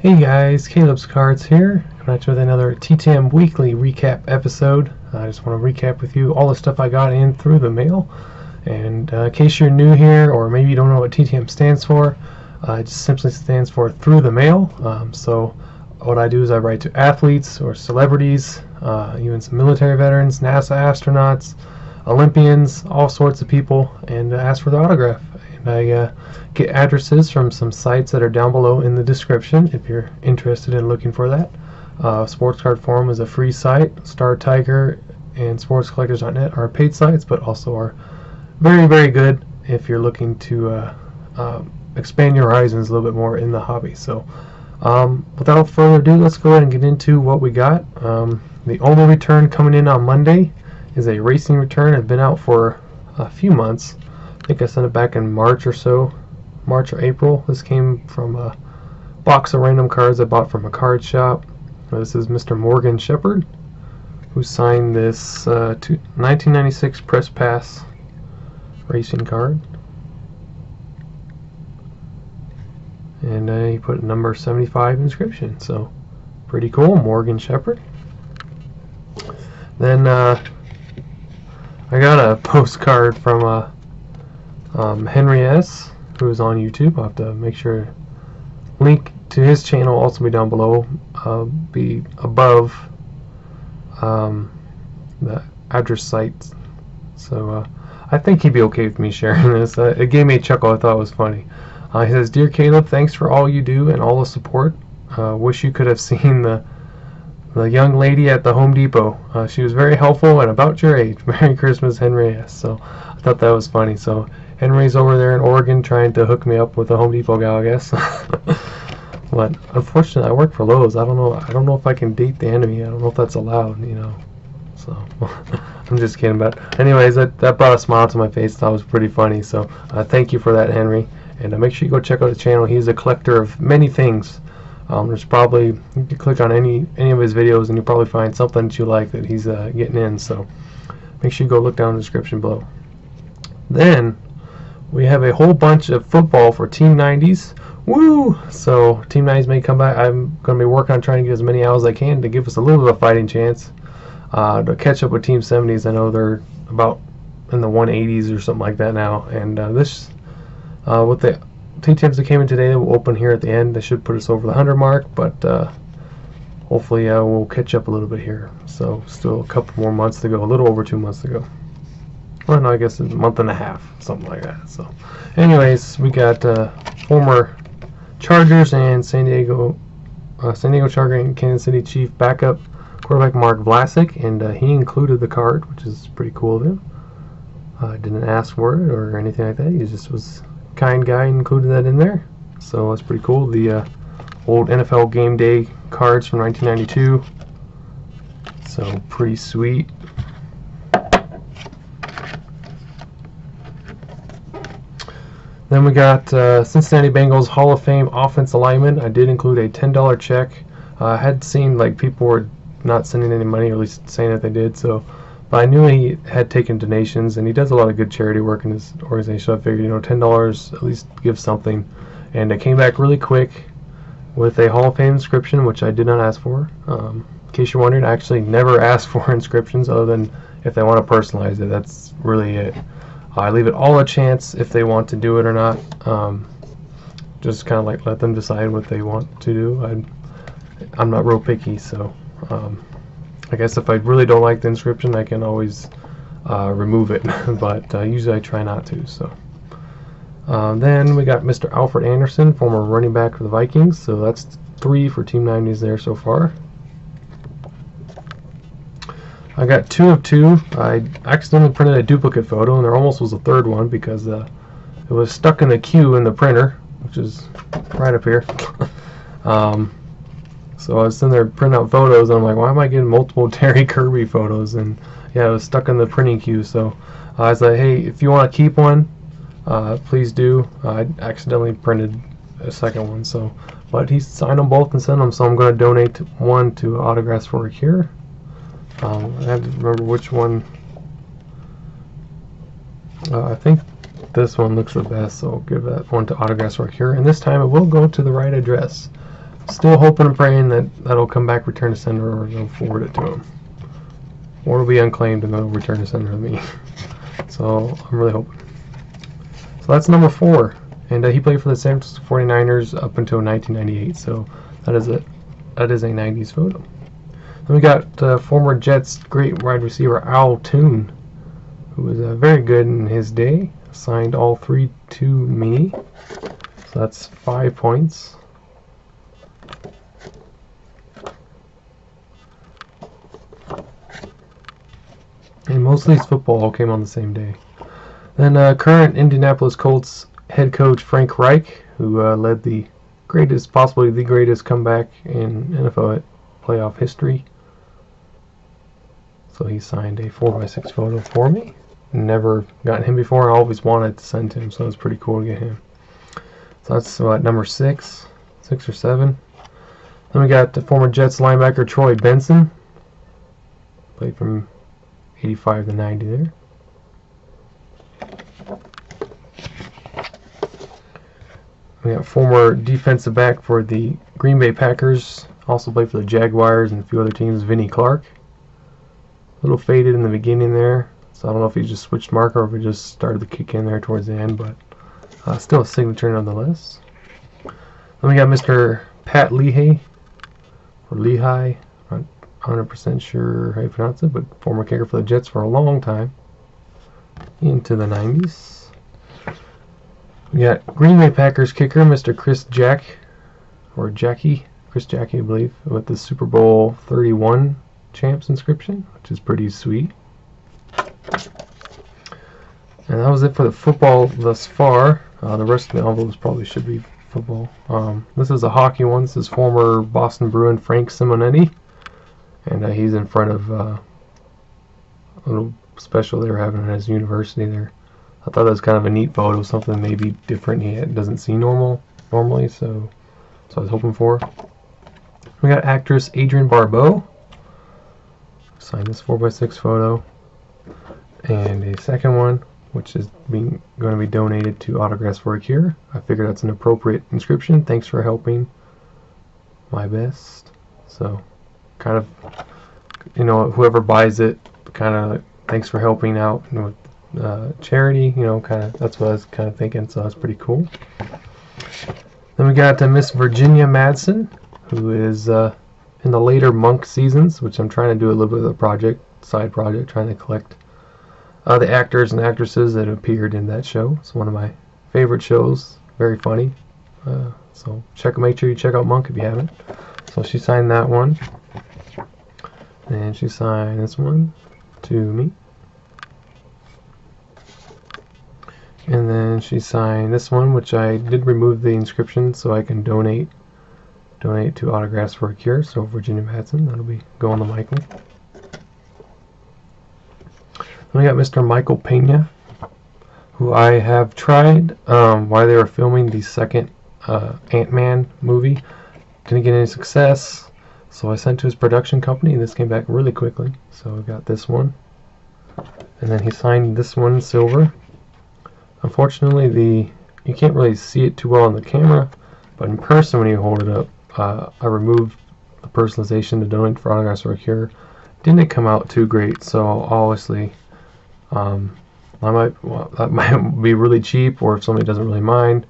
Hey guys, Caleb's Cards here, coming at you with another TTM weekly recap episode. I just want to recap with you all the stuff I got in through the mail. And in case you're new here, or maybe you don't know what TTM stands for, it just simply stands for through the mail. So what I do is I write to athletes or celebrities, even some military veterans, NASA astronauts, Olympians, all sorts of people, and ask for their autograph. And I get addresses from some sites that are down below in the description if you're interested in looking for that. Sports Card Forum is a free site. Star Tiger and SportsCollectors.net are paid sites, but also are very, very good if you're looking to expand your horizons a little bit more in the hobby. So without further ado, let's go ahead and get into what we got. The only return coming in on Monday is a racing return. It's been out for a few months. I think I sent it back in March or so, March or April. This came from a box of random cards I bought from a card shop. This is Mr. Morgan Shepherd, who signed this 1996 Press Pass racing card. And he put number 75 inscription, so pretty cool, Morgan Shepherd. Then I got a postcard from Henry S., who is on YouTube. I'll have to make sure link to his channel also be down below, be above the address site. So I think he'd be okay with me sharing this. It gave me a chuckle. I thought it was funny. He says, "Dear Caleb, thanks for all you do and all the support. Wish you could have seen the young lady at the Home Depot. She was very helpful and about your age. Merry Christmas, Henry S." So I thought that was funny. So Henry's over there in Oregon trying to hook me up with a Home Depot gal, I guess. But unfortunately, I work for Lowe's. I don't know if I can date the enemy. I don't know if that's allowed, you know. So I'm just kidding. But anyways, that brought a smile to my face. That was pretty funny. So thank you for that, Henry. And make sure you go check out his channel. He's a collector of many things. There's probably, you can click on any of his videos and you'll probably find something that you like that he's getting in. So make sure you go look down in the description below. Then we have a whole bunch of football for Team 90's. Woo! So Team 90's may come back. I'm going to be working on trying to get as many out as I can to give us a little bit of a fighting chance to catch up with Team 70's. I know they're about in the 180s or something like that now. And this, with the TTMs that came in today, that will open here at the end. They should put us over the 100 mark, but hopefully we'll catch up a little bit here. So still a couple more months to go, a little over 2 months to go. Well, no, I guess a month and a half, something like that. So anyways, we got former Chargers and San Diego Charger and Kansas City Chief backup quarterback Mark Vlasic, and he included the card, which is pretty cool of him. Didn't ask for it or anything like that. He just was a kind guy and included that in there. So that's pretty cool. The old NFL Game Day cards from 1992. So pretty sweet. Then we got Cincinnati Bengals Hall of Fame offensive lineman. I did include a $10 check. I had seen like people were not sending any money, or at least saying that they did. So, but I knew he had taken donations, and he does a lot of good charity work in his organization. So I figured, you know, $10 at least give something. And it came back really quick with a Hall of Fame inscription, which I did not ask for. In case you're wondering, I actually never asked for inscriptions other than if they want to personalize it. That's really it. I leave it all a chance if they want to do it or not. Just kind of like let them decide what they want to do. I'm not real picky, so I guess if I really don't like the inscription, I can always remove it. But usually I try not to. So then we got Mr. Alfred Anderson, former running back for the Vikings. So that's 3 for Team 90's there so far. I got 2 of 2. I accidentally printed a duplicate photo, and there almost was a third one because it was stuck in the queue in the printer, which is right up here. So I was sitting there printing out photos, and I'm like, why am I getting multiple Terry Kirby photos? And yeah, it was stuck in the printing queue. So I was like, hey, if you want to keep one, please do. I accidentally printed a second one, so but he signed them both and sent them, so I'm going to donate one to Autographs for here. I have to remember which one. I think this one looks the best, so I'll give that one to Autographs for here. And this time it will go to the right address. Still hoping and praying that that'll come back return to sender, or they'll forward it to him. Or it'll be unclaimed and they'll return to sender to me. So I'm really hoping. So that's number 4. And he played for the San Francisco 49ers up until 1998. So that is a 90s photo. Then we got former Jets great wide receiver Al Toon, who was very good in his day. Signed all 3 to me. So that's 5 points. And most of these football all came on the same day. Then current Indianapolis Colts head coach Frank Reich, who led the greatest, possibly the greatest comeback in NFL playoff history. So he signed a 4x6 photo for me. Never gotten him before. I always wanted to send him, so it's pretty cool to get him. So that's number 6 or 7. Then we got the former Jets linebacker Troy Benson. Played from 85 to 90 there. We got former defensive back for the Green Bay Packers. Also played for the Jaguars and a few other teams, Vinnie Clark. A little faded in the beginning there. So I don't know if he just switched marker or if he just started to kick in there towards the end, but still a signature nonetheless. Then we got Mr. Pat Lehigh, or Lehigh, not 100% sure how you pronounce it, but former kicker for the Jets for a long time, into the 90s. We got Green Bay Packers kicker, Mr. Chris Jackie, I believe, with the Super Bowl 31 champs inscription, which is pretty sweet. And that was it for the football thus far. The rest of the envelopes probably should be football. This is a hockey one. This is former Boston Bruin Frank Simonetti. And he's in front of a little special they were having at his university there. I thought that was kind of a neat photo, something maybe different he doesn't see normally, so I was hoping for. We got actress Adrienne Barbeau. Signed this 4x6 photo. And a second one, which is going to be donated to Autographs for a Cure. I figured that's an appropriate inscription. Thanks for helping my best. So, kind of, whoever buys it, kind of thanks for helping out with charity. Kind of that's what I was kind of thinking. So that's pretty cool. Then we got Miss Virginia Madsen, who is in the later Monk seasons, which I'm trying to do a little bit of a side project, trying to collect the actors and actresses that appeared in that show. It's one of my favorite shows. Very funny. So make sure you check out Monk if you haven't. So she signed that one. And she signed this one to me. And then she signed this one, which I did remove the inscription so I can donate to Autographs for a Cure. So Virginia Madsen, that'll be going to Michael. Then we got Mr. Michael Pena, who I have tried while they were filming the second Ant-Man movie. Didn't get any success, so I sent to his production company, and this came back really quickly. So I got this one, and then he signed this one silver. Unfortunately, you can't really see it too well on the camera, but in person when you hold it up, I removed the personalization to donate for Autographs for a Cure. Didn't come out too great, so obviously that might be really cheap, or if somebody doesn't really mind.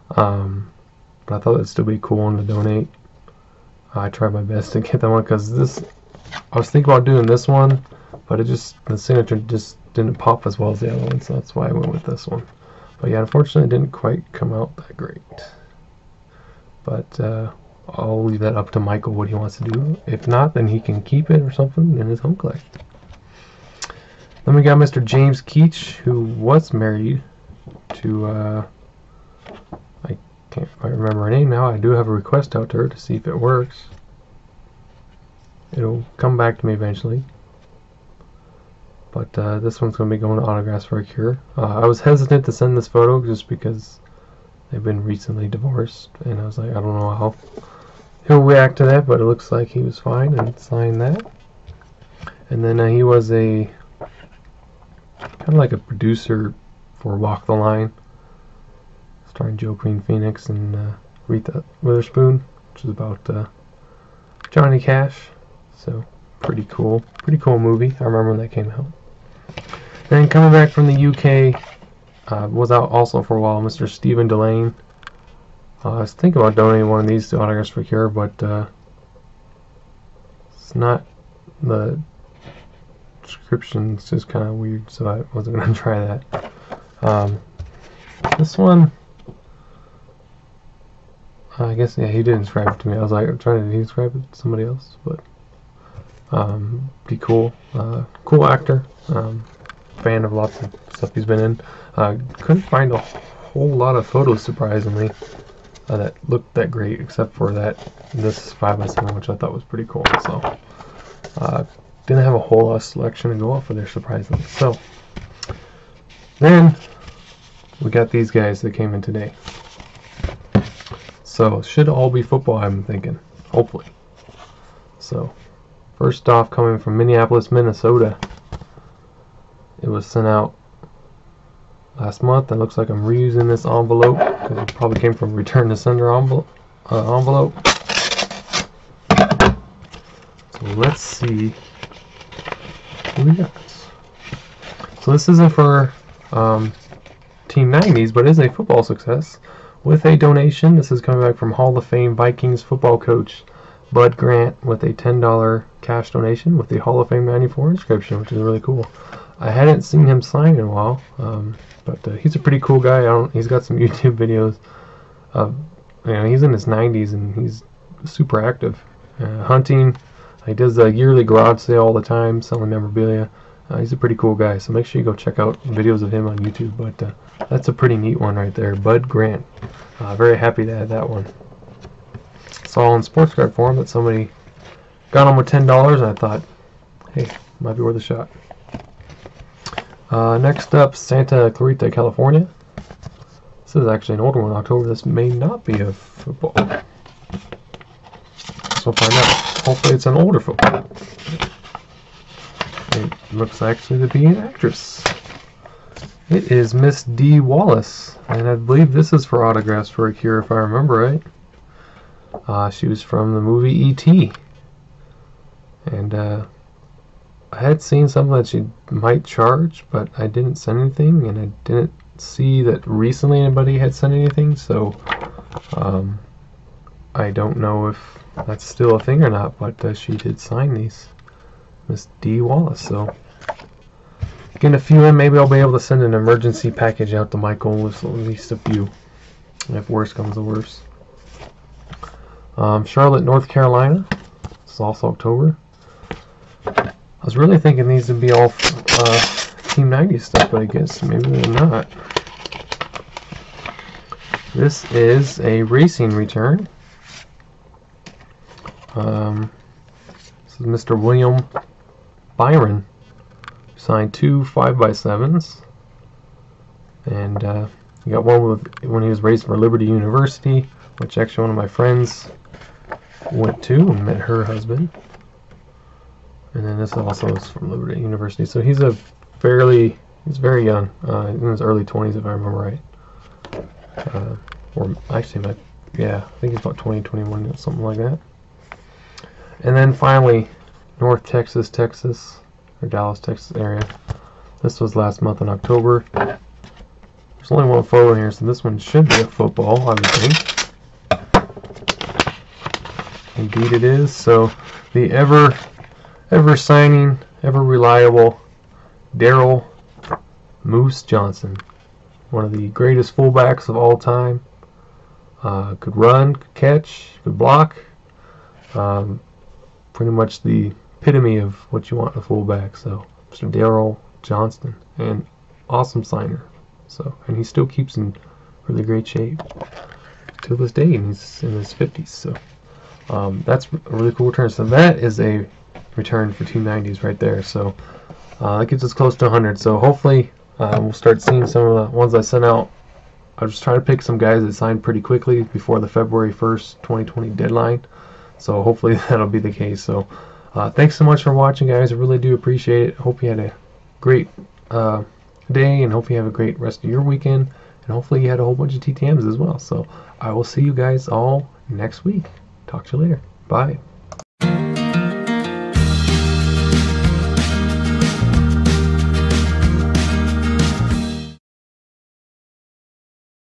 But I thought that'd still be a cool one to donate. I tried my best to get that one because I was thinking about doing this one, but the signature just didn't pop as well as the other one, so that's why I went with this one. But yeah, unfortunately, it didn't quite come out that great. But I'll leave that up to Michael what he wants to do. If not, then he can keep it or something in his home collection. Then we got Mr. James Keach, who was married to I can't quite remember her name now. I do have a request out to her to see if it works. It'll come back to me eventually. But this one's going to be going to Autographs for a Cure. I was hesitant to send this photo just because they've been recently divorced, and I was like, I don't know how he'll react to that, but it looks like he was fine and signed that. And then he was a kind of like a producer for Walk the Line, starring Joe Queen Phoenix and Reese Witherspoon. which is about Johnny Cash. So pretty cool movie. I remember when that came out. Then coming back from the UK, was out also for a while, Mr. Stephen Delane. I was thinking about donating one of these to Autographs for Cure, but it's not, the description's just kind of weird, so I wasn't going to try that. This one, I guess, yeah, he didn't describe it to me. I was like, I'm trying to describe it to somebody else, but pretty cool. Cool actor. Fan of lots of stuff he's been in. Couldn't find a whole lot of photos, surprisingly, that looked that great, except for this 5x7, which I thought was pretty cool. So didn't have a whole lot of selection to go off of there, surprisingly. So then we got these guys that came in today. So should all be football, I'm thinking, hopefully. So first off, coming from Minneapolis, Minnesota. It was sent out last month. It looks like I'm reusing this envelope because it probably came from return to sender envelope. So let's see what we got. So this isn't for Team 90's, but is a football success with a donation. This is coming back from Hall of Fame Vikings football coach Bud Grant with a $10 cash donation with the Hall of Fame 94 inscription, which is really cool. I hadn't seen him sign in a while, but he's a pretty cool guy. He's got some YouTube videos. He's in his 90s and he's super active. Hunting. He does a yearly garage sale all the time, selling memorabilia. He's a pretty cool guy, so make sure you go check out videos of him on YouTube. But that's a pretty neat one right there, Bud Grant. Very happy to add that one. Saw on Sports Card Forum that somebody got him with $10, and I thought, hey, might be worth a shot. Next up, Santa Clarita, California. This is actually an older one, October. This may not be a football. So we'll find out. Hopefully it's an older football. It looks actually to be an actress. It is Miss D. Wallace, and I believe this is for Autographs for a Cure, if I remember right. She was from the movie E.T. And I had seen something that she might charge, but I didn't send anything, and I didn't see that recently anybody had sent anything, so I don't know if that's still a thing or not, but she did sign these. Miss D. Wallace, so getting a few in, maybe I'll be able to send an emergency package out to Michael with at least a few, if worse comes to worse. Charlotte, North Carolina. It's also October. I was really thinking these would be all Team 90 stuff, but I guess maybe they're not. This is a racing return. This is Mr. William Byron. Signed 2 5x7s. And you got one with when he was racing for Liberty University, which actually one of my friends went to and met her husband. And then this also is from Liberty University. So he's he's very young, in his early 20s if I remember right. Or actually, I think he's about 20, 21, something like that. And then finally, North Texas, or Dallas, Texas area. This was last month in October. There's only one photo in here, so this one should be a football, I would think. Indeed it is. So the ever signing, ever reliable Darryl Moose Johnson, one of the greatest fullbacks of all time. Could run, could catch, could block. Pretty much the epitome of what you want in a fullback. So Mr. Darryl Johnston, and awesome signer. So, and he still keeps in really great shape to this day, and he's in his 50s. So that's a really cool return. So that is a return for 290s right there. So that gets us close to 100. So hopefully we'll start seeing some of the ones I sent out. I was trying to pick some guys that signed pretty quickly before the February 1st, 2020 deadline. So hopefully that'll be the case. So thanks so much for watching, guys. I really do appreciate it. Hope you had a great day, and hope you have a great rest of your weekend. And hopefully you had a whole bunch of TTMs as well. So I will see you guys all next week. talk to you later. Bye.